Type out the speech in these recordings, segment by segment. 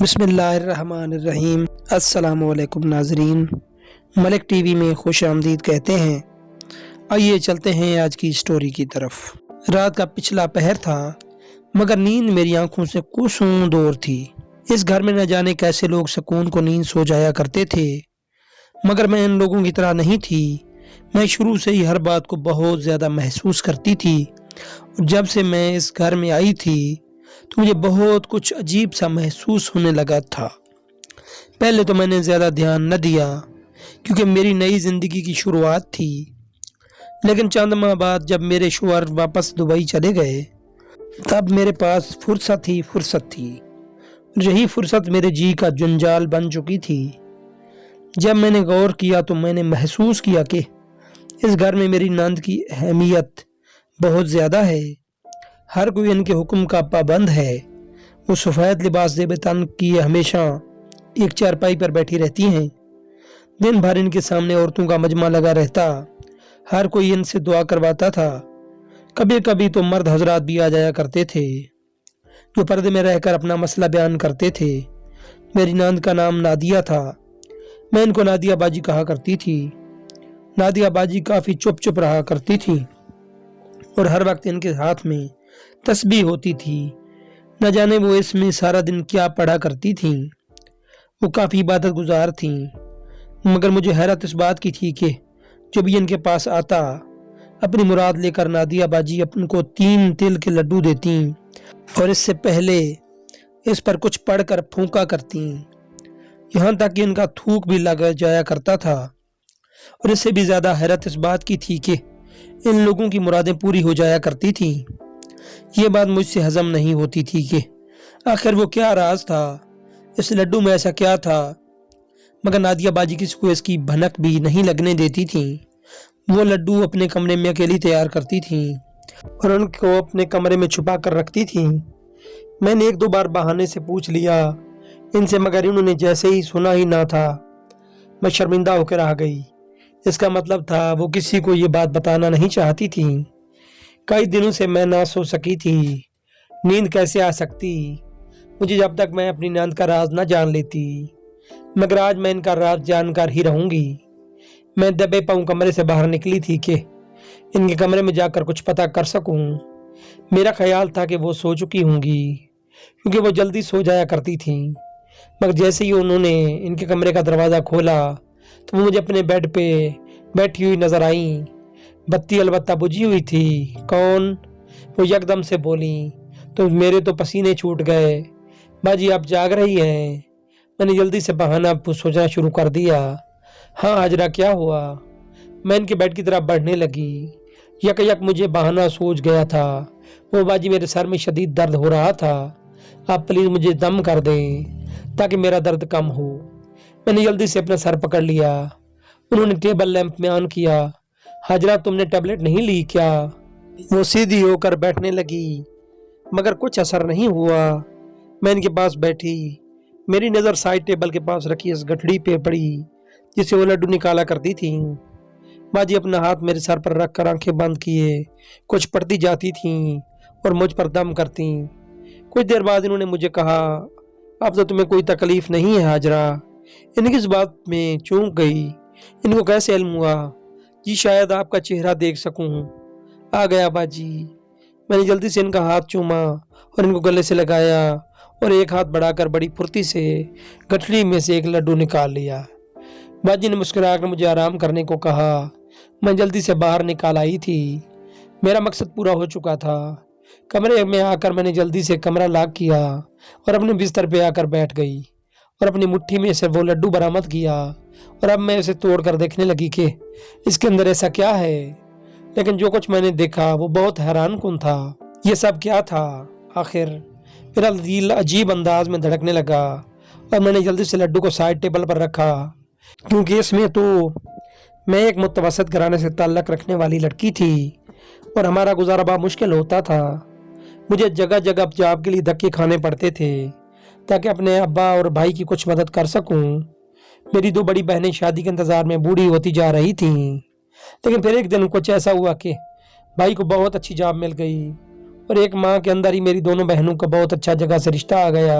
بسم اللہ الرحمن الرحیم۔ السلام علیکم ناظرین، ملک ٹی وی میں خوش آمدید کہتے ہیں۔ آئیے چلتے ہیں آج کی سٹوری کی طرف۔ رات کا پچھلا پہر تھا مگر نیند میری آنکھوں سے کوسوں دور تھی۔ اس گھر میں نہ جانے کیسے لوگ سکون کو نیند سو جایا کرتے تھے، مگر میں ان لوگوں کی طرح نہیں تھی۔ میں شروع سے ہی ہر بات کو بہت زیادہ محسوس کرتی تھی، اور جب سے میں اس گھر میں آئی تھی تو مجھے بہت کچھ عجیب سا محسوس ہونے لگا تھا۔ پہلے تو میں نے زیادہ دھیان نہ دیا کیونکہ میری نئی زندگی کی شروعات تھی، لیکن چند ماہ بعد جب میرے شوہر واپس دبئی چلے گئے تب میرے پاس فرصت تھی۔ یہی فرصت میرے جی کا جنجال بن چکی تھی۔ جب میں نے غور کیا تو میں نے محسوس کیا کہ اس گھر میں میری نند کی اہمیت بہت زیادہ ہے۔ ہر کوئی ان کے حکم کا پابند ہے۔ وہ سفید لباس زیب تن کیے ہمیشہ ایک چارپائی پر بیٹھی رہتی ہیں۔ دن بھر ان کے سامنے عورتوں کا مجمع لگا رہتا، ہر کوئی ان سے دعا کرواتا تھا۔ کبھی کبھی تو مرد حضرات بھی آ جایا کرتے تھے جو پردے میں رہ کر اپنا مسئلہ بیان کرتے تھے۔ میری نند کا نام نادیہ تھا، میں ان کو نادیہ باجی کہا کرتی تھی۔ نادیہ باجی کافی چپ رہا کرتی تھی اور ہر وقت ان کے ہاتھ میں تسبیح ہوتی تھی۔ نہ جانے وہ اس میں سارا دن کیا پڑھا کرتی تھیں۔ وہ کافی عبادت گزار تھیں، مگر مجھے حیرت اس بات کی تھی کہ جو بھی ان کے پاس آتا اپنی مراد لے کر نادیہ باجی ان کو 3 تل کے لڈو دیتی اور اس سے پہلے اس پر کچھ پڑھ کر پھونکا کرتی، یہاں تک کہ ان کا تھوک بھی لگ جایا کرتا تھا۔ اور اس سے بھی زیادہ حیرت اس بات کی تھی کہ ان لوگوں کی مرادیں پوری ہو جایا کرتی تھیں۔ یہ بات مجھ سے ہضم نہیں ہوتی تھی کہ آخر وہ کیا راز تھا، اس لڈو میں ایسا کیا تھا، مگر نادیہ باجی کسی کو اس کی بھنک بھی نہیں لگنے دیتی تھیں۔ وہ لڈو اپنے کمرے میں اکیلی تیار کرتی تھیں اور ان کو اپنے کمرے میں چھپا کر رکھتی تھیں۔ میں نے 1-2 بار بہانے سے پوچھ لیا ان سے، مگر انہوں نے جیسے ہی سنا ہی نہ تھا۔ میں شرمندہ ہو کر آ گئی۔ اس کا مطلب تھا وہ کسی کو یہ بات بتانا نہیں چاہتی تھیں۔ کئی دنوں سے میں نہ سو سکی تھی۔ نیند کیسے آ سکتی مجھے جب تک میں اپنی نند کا راز نہ جان لیتی، مگر آج میں ان کا راز جان کر ہی رہوں گی۔ میں دبے پاؤں کمرے سے باہر نکلی تھی کہ ان کے کمرے میں جا کر کچھ پتہ کر سکوں۔ میرا خیال تھا کہ وہ سو چکی ہوں گی کیونکہ وہ جلدی سو جایا کرتی تھیں، مگر جیسے ہی انہوں نے ان کے کمرے کا دروازہ کھولا تو وہ مجھے اپنے بیڈ پہ بیٹھی ہوئی نظر آئیں۔ بتی البتہ بجھی ہوئی تھی۔ کون؟ وہ یکدم سے بولیں تو میرے تو پسینے چھوٹ گئے۔ باجی آپ جاگ رہی ہیں؟ میں نے جلدی سے بہانہ سوچنا شروع کر دیا۔ ہاں حاجرہ کیا ہوا؟ میں ان کے بیڈ کی طرف بڑھنے لگی۔ یک مجھے بہانہ سوچ گیا تھا۔ وہ باجی میرے سر میں شدید درد ہو رہا تھا، آپ پلیز مجھے دم کر دیں تاکہ میرا درد کم ہو۔ میں نے جلدی سے اپنا سر پکڑ لیا۔ انہوں نے ٹیبل لیمپ میں آن کیا۔ حاجرہ تم نے ٹیبلٹ نہیں لی کیا؟ وہ سیدھی ہو کر بیٹھنے لگی، مگر کچھ اثر نہیں ہوا۔ میں ان کے پاس بیٹھی، میری نظر سائڈ ٹیبل کے پاس رکھی اس گٹھڑی پہ پڑی جس سے وہ لڈو نکالا کرتی تھیں۔ باجی اپنا ہاتھ میرے سر پر رکھ کر آنکھیں بند کیے کچھ پڑھتی جاتی تھیں اور مجھ پر دم کرتی۔ کچھ دیر بعد انہوں نے مجھے کہا، اب تو تمہیں کوئی تکلیف نہیں ہے حاجرہ؟ ان کس بات میں چونک گئی، ان کو کیسے علم ہوا؟ جی شاید آپ کا چہرہ دیکھ سکوں۔ آ گیا باجی۔ میں نے جلدی سے ان کا ہاتھ چوما اور ان کو گلے سے لگایا اور ایک ہاتھ بڑھا کر بڑی پھرتی سے گٹھڑی میں سے ایک لڈو نکال لیا۔ باجی نے مسکرا کر مجھے آرام کرنے کو کہا۔ میں جلدی سے باہر نکال آئی تھی، میرا مقصد پورا ہو چکا تھا۔ کمرے میں آ کر میں نے جلدی سے کمرہ لاک کیا اور اپنے بستر پہ آ کر بیٹھ گئی اور اپنی مٹھی میں سے وہ لڈو برآمد کیا، اور اب میں اسے توڑ کر دیکھنے لگی کہ اس کے اندر ایسا کیا ہے۔ لیکن جو کچھ میں نے دیکھا وہ بہت حیران کن تھا۔ یہ سب کیا تھا آخر؟ میرا دل عجیب انداز میں دھڑکنے لگا اور میں نے جلدی سے لڈو کو سائڈ ٹیبل پر رکھا، کیونکہ اس میں تو میں ایک متوسط گھرانے سے تعلق رکھنے والی لڑکی تھی اور ہمارا گزارا بہت مشکل ہوتا تھا۔ مجھے جگہ جگہ جاب کے لیے دھکے کھانے پڑتے تھے تاکہ اپنے ابا اور بھائی کی کچھ مدد کر سکوں۔ میری 2 بڑی بہنیں شادی کے انتظار میں بوڑھی ہوتی جا رہی تھیں، لیکن پھر ایک دن کچھ ایسا ہوا کہ بھائی کو بہت اچھی جاب مل گئی اور 1 ماہ کے اندر ہی میری دونوں بہنوں کا بہت اچھا جگہ سے رشتہ آ گیا۔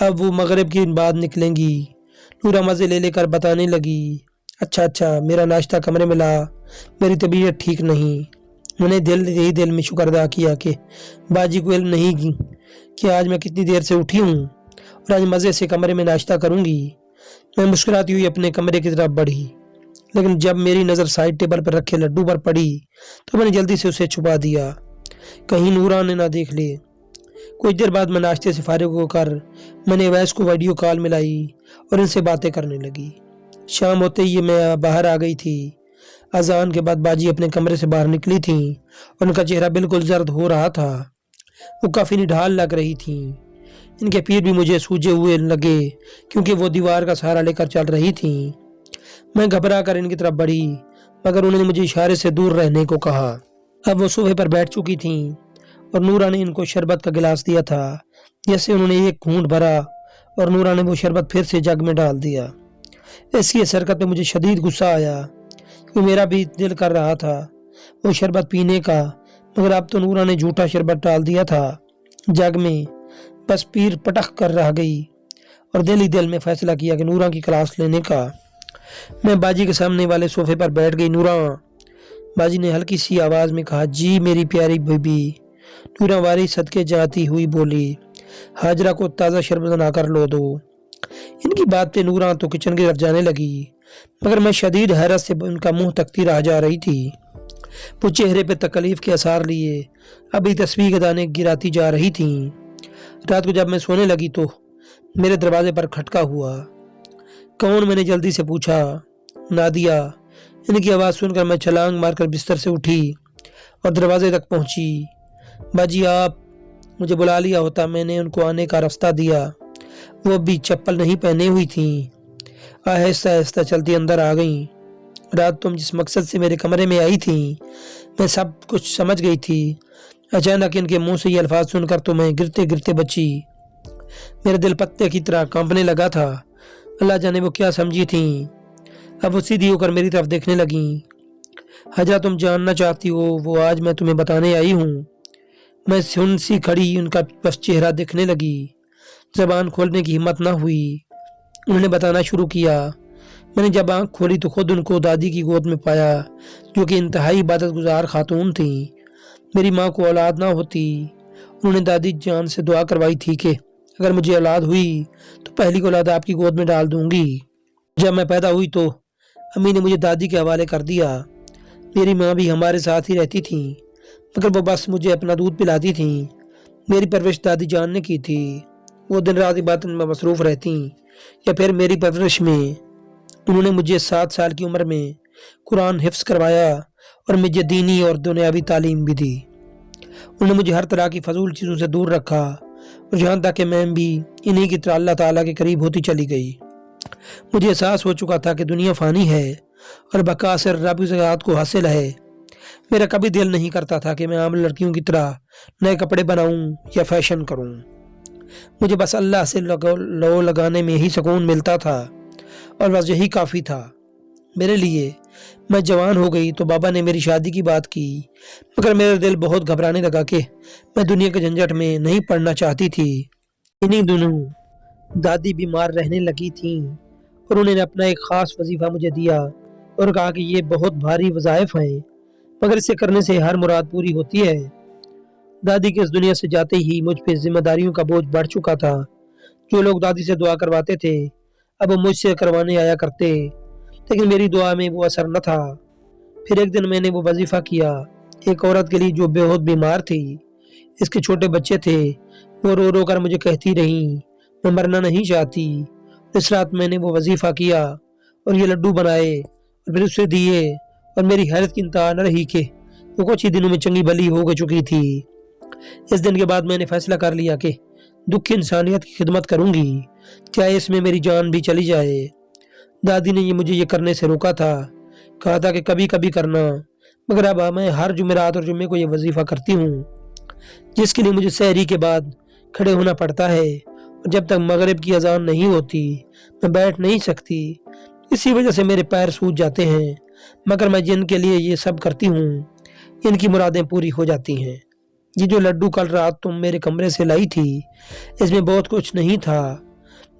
اب وہ مغرب کے بعد نکلیں گی۔ نورا مزے لے کر بتانے لگی، اچھا میرا ناشتہ کمرے میں لا، میری طبیعت ٹھیک نہیں۔ میں نے دل میں شکر ادا کیا کہ باجی کو علم نہیں کہ آج میں کتنی دیر سے اٹھی ہوں اور آج مزے سے کمرے میں ناشتہ کروں گی۔ میں مسکراتی ہوئی اپنے کمرے کی طرف بڑھی، لیکن جب میری نظر سائڈ ٹیبل پر رکھے لڈو پر پڑی تو میں نے جلدی سے اسے چھپا دیا، کہیں نورا نے نہ دیکھ لے۔ کچھ دیر بعد میں ناشتے سے فارغ ہو کر میں نے ویس کو ویڈیو کال ملائی اور ان سے باتیں کرنے لگی۔ شام ہوتے ہی میں باہر آ گئی تھی۔ اذان کے بعد باجی اپنے کمرے سے باہر نکلی تھیں اور ان کا چہرہ بالکل زرد ہو رہا تھا۔ وہ کافی نڈھال لگ رہی تھیں۔ ان کے پیر بھی مجھے سوجے ہوئے لگے کیونکہ وہ دیوار کا سہارا لے کر چل رہی تھیں۔ میں گھبرا کر ان کی طرف بڑھی مگر انہوں نے مجھے اشارے سے دور رہنے کو کہا۔ اب وہ صوفے پر بیٹھ چکی تھیں اور نورا نے ان کو شربت کا گلاس دیا تھا، جیسے انہوں نے ایک گھونٹ بھرا اور نورا نے وہ شربت پھر سے جگ میں ڈال دیا۔ اس کی حرکت پہ مجھے شدید غصہ آیا کہ میرا بھی دل کر رہا تھا وہ شربت پینے کا، مگر اب تو نورا نے جھوٹا شربت ڈال دیا تھا جگ میں۔ بس پیر پٹخ کر رہ گئی اور دل ہی دل میں فیصلہ کیا کہ نورا کی کلاس لینے کا۔ میں باجی کے سامنے والے صوفے پر بیٹھ گئی۔ نورا، باجی نے ہلکی سی آواز میں کہا، جی میری پیاری بیبی۔ نورا واری صدقے جاتی ہوئی بولی، حاجرہ کو تازہ شربت بنا کر لو دو۔ ان کی بات پہ نورا تو کچن کی طرف جانے لگی مگر میں شدید حیرت سے ان کا منہ تکتی رہ جا رہی تھی۔ وہ چہرے پہ تکلیف کے آثار لیے ابھی تسبیح کے دانے گراتی جا رہی تھیں۔ رات کو جب میں سونے لگی تو میرے دروازے پر کھٹکا ہوا۔ کون؟ میں نے جلدی سے پوچھا۔ نادیہ۔ ان کی آواز سن کر میں چھلانگ مار کر بستر سے اٹھی اور دروازے تک پہنچی۔ باجی آپ مجھے بلا لیا ہوتا، میں نے ان کو آنے کا راستہ دیا۔ وہ ابھی چپل نہیں پہنے ہوئی تھیں، آہستہ آہستہ چلتی اندر آ گئیں۔ رات تم جس مقصد سے میرے کمرے میں آئی تھیں میں سب کچھ سمجھ گئی تھی۔ اچانک ان کے منہ سے یہ الفاظ سن کر تو میں گرتے گرتے بچی۔ میرا دل پتے کی طرح کانپنے لگا تھا۔ اللہ جانے وہ کیا سمجھی تھیں۔ اب وہ سیدھی ہو کر میری طرف دیکھنے لگیں۔ حجا تم جاننا چاہتی ہو وہ آج میں تمہیں بتانے آئی ہوں۔ میں سن سی کھڑی ان کا بس چہرہ دیکھنے لگی، زبان کھولنے کی ہمت نہ ہوئی۔ انہوں نے بتانا شروع کیا۔ میں نے جب آنکھ کھولی تو خود ان کو دادی کی گود میں پایا جو کہ انتہائی عبادت گزار خاتون تھیں۔ میری ماں کو اولاد نہ ہوتی، انہوں نے دادی جان سے دعا کروائی تھی کہ اگر مجھے اولاد ہوئی تو پہلی اولاد آپ کی گود میں ڈال دوں گی۔ جب میں پیدا ہوئی تو امی نے مجھے دادی کے حوالے کر دیا۔ میری ماں بھی ہمارے ساتھ ہی رہتی تھیں مگر وہ بس مجھے اپنا دودھ پلاتی تھیں۔ میری پرورش دادی جان نے کی تھی۔ وہ دن رات عبادت میں مصروف رہتی یا پھر میری پرورش میں۔ انہوں نے مجھے 7 سال کی عمر میں قرآن حفظ کروایا اور مجھے دینی اور دنیاوی تعلیم بھی دی۔ انہوں نے مجھے ہر طرح کی فضول چیزوں سے دور رکھا اور یہاں تک کہ میں بھی انہی کی طرح اللہ تعالیٰ کے قریب ہوتی چلی گئی۔ مجھے احساس ہو چکا تھا کہ دنیا فانی ہے اور بقا صرف رب کی ذات کو حاصل ہے۔ میرا کبھی دل نہیں کرتا تھا کہ میں عام لڑکیوں کی طرح نئے کپڑے بناؤں یا فیشن کروں۔ مجھے بس اللہ سے لو لگانے میں ہی سکون ملتا تھا اور بس یہی کافی تھا میرے لیے۔ میں جوان ہو گئی تو بابا نے میری شادی کی بات کی مگر میرا دل بہت گھبرانے لگا کہ میں دنیا کے جھنجٹ میں نہیں پڑنا چاہتی تھی۔ انہی دنوں دادی بیمار رہنے لگی تھیں اور انہوں نے اپنا ایک خاص وظیفہ مجھے دیا اور کہا کہ یہ بہت بھاری وظائف ہیں مگر اسے کرنے سے ہر مراد پوری ہوتی ہے۔ دادی کے اس دنیا سے جاتے ہی مجھ پہ ذمہ داریوں کا بوجھ بڑھ چکا تھا۔ جو لوگ دادی سے دعا کرواتے تھے اب وہ مجھ سے کروانے آیا کرتے، لیکن میری دعا میں وہ اثر نہ تھا۔ پھر ایک دن میں نے وہ وظیفہ کیا ایک عورت کے لیے جو بہت بیمار تھی۔ اس کے چھوٹے بچے تھے۔ وہ رو رو کر مجھے کہتی رہیں میں مرنا نہیں چاہتی۔ اس رات میں نے وہ وظیفہ کیا اور یہ لڈو بنائے اور پھر اسے دیے اور میری حیرت کی انتہا نہ رہی کہ وہ کچھ ہی دنوں میں چنگی بھلی ہو چکی تھی۔ اس دن کے بعد میں نے فیصلہ کر لیا کہ دکھی انسانیت کی خدمت کروں گی چاہے اس میں میری جان بھی چلی جائے۔ دادی نے مجھے یہ کرنے سے روکا تھا، کہا تھا کہ کبھی کبھی کرنا، مگر اب میں ہر جمعرات اور جمعے کو یہ وظیفہ کرتی ہوں جس کے لیے مجھے سحری کے بعد کھڑے ہونا پڑتا ہے اور جب تک مغرب کی اذان نہیں ہوتی میں بیٹھ نہیں سکتی۔ اسی وجہ سے میرے پیر سوج جاتے ہیں مگر میں جن کے لیے یہ سب کرتی ہوں ان کی مرادیں پوری ہو جاتی ہیں۔ یہ جو لڈو کل رات تم میرے کمرے سے لائی تھی اس میں بہت کچھ نہیں تھا